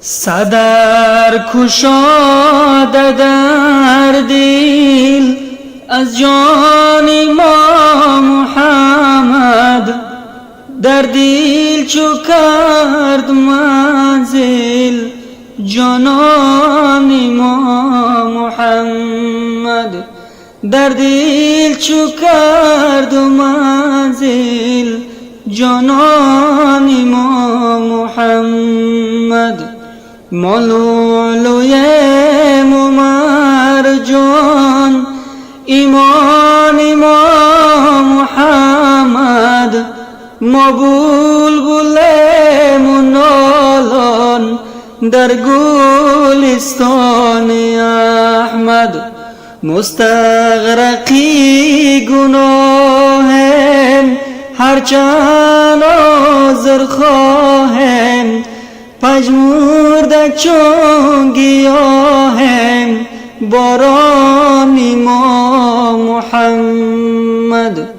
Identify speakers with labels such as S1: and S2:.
S1: صدر کشاده در دل از جان ما محمد، در دل چو کرد منزل جانان ما محمد، در دل چو کرد منزل جانان ما محمد. ما لؤلؤی مرجان ایمان ما محمد، ما بلبل نالان در گلستان احمد. مستغرقی گناهم هرچند عذر خواهم، پژمرده چون گیاهم باران ما محمد.